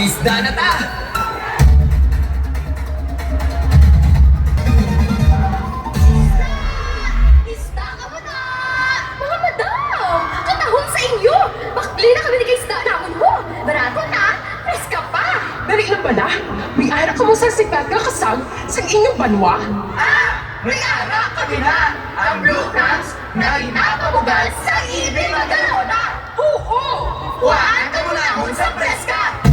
Isda na ta! Isda ka ba na? Mga madam! Katahon sa inyo! Bakli na kami nag isda naman ho! Barato na! Preska pa! Dali lang ba na? May ara ka mo sa sikat nga kasang sa inyong banwa? May ara kami na! Ang Blue Crabs na inapabugal sa ibig Magalona! Oo! Kuhaan ka muna akong sa preska!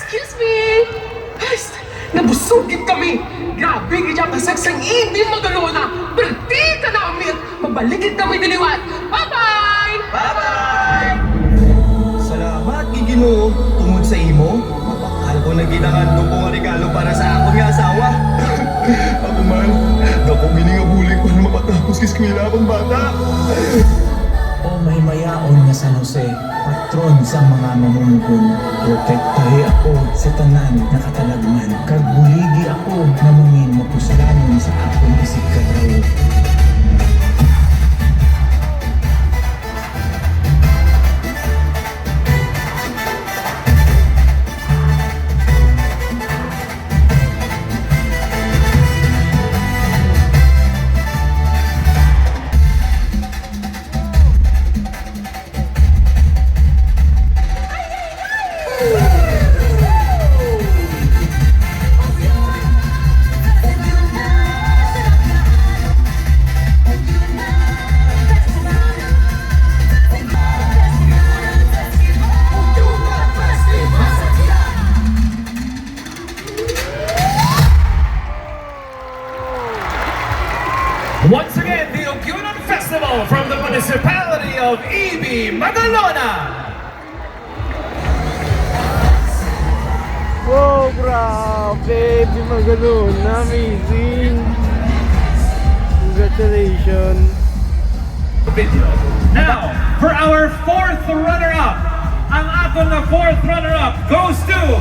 Excuse me! Ay, nabusugit kami! Grabe, kaya kasagsang hindi Magalona! Berti ka namin! Mabaligid kami diliwan! Bye-bye! Bye-bye! Salamat, Ginoo. Tungod sa imo, mapakal ko na ginangando ko nga regalo para sa akong nga asawa. Ako man, dako giningabulig ko na mapatapos kiskwela akong bata. O may mayaon nga San Jose, patron sa mga mamumukon. Protektahe ako sa tanan na katalagman. Kag buligi ako na mamin mapusalanon sa akong isig kadayo. Once again, the Ogunon Festival from the municipality of Ibi, Magalona. Wow, grabe! Di Magalona, amazing! Congratulations! Video. Now, for our fourth runner-up, ang aton na fourth runner-up goes to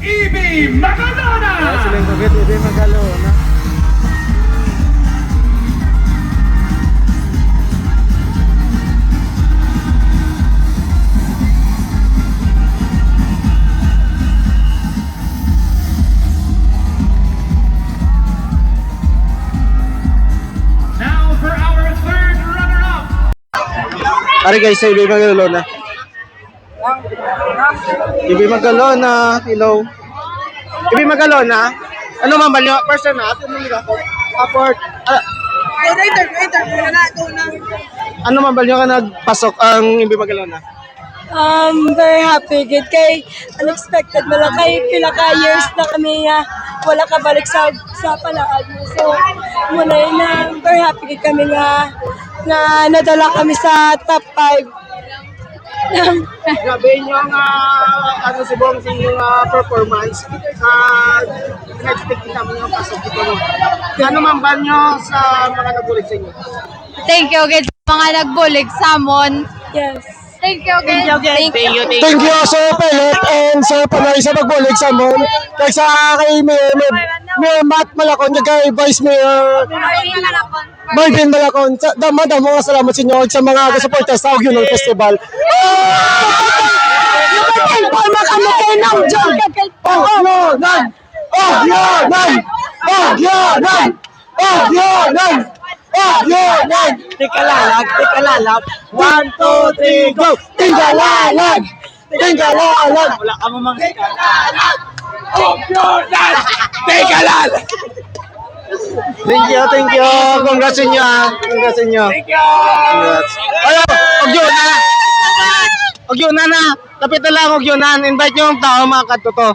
Ibi, Magalona. Silang kagad, hindi Magalona. Now for our third runner-up. Ari guys, sa Ibi Magalona. Ibi Magalona, hello. Ibi Magalona. Ano man ba niyo? Person na, ato mo nila ko. Apport. Ano man ba niyo ka nagpasok ang Ibi Magalona? Very happy gid kay unexpected wala kay pila ka years na kami wala ka balik sa palaad mo. So muna na very happy gid kami nga nadala kami sa top 5. Grabe nyo ang ano si Bong sa inyong performance. Na-expect kita mo yung pasok dito. Ano man ba nyo sa mga nagulit sa inyo? Thank you again sa mga nagbulig samon. Yes. Thank you again. Thank you Sir Pellet and Sir Panay sa pagbulig sa Mon. Kaya sa kay Mayor Matt Malacon, kay Vice Mayor Marvin Malacon. Dama mga salamat sa inyo sa mga suporta sa Ogunon Festival. Pagyanan! Pagyanan! Pagyanan! Pagyanan! Tika lalag. 1, 2, 3, go! Tingalalag! Tingalalag! Wala ka mo mga tingalalag! Pagyanan! Tingalalag! Thank you. Congrats sa inyo, ha. Congrats sa inyo. Thank you. Congrats. Ugyunan na. Kapit na lang, ugyunan. Invite nyo ang tao, mga katuto.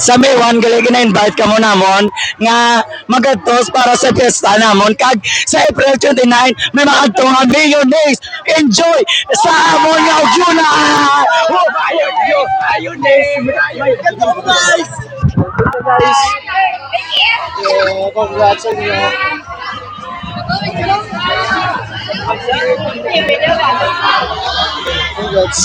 Sa Maywan, gali gina-invite ka mo namon nga magatos para sa piyesta namon. Kag sa April 29, may makagto nga mayonnaise. Enjoy sa amon nga ugyunan! Oh, mayonnaise! Guys! Congrats sa inyo. Congrats.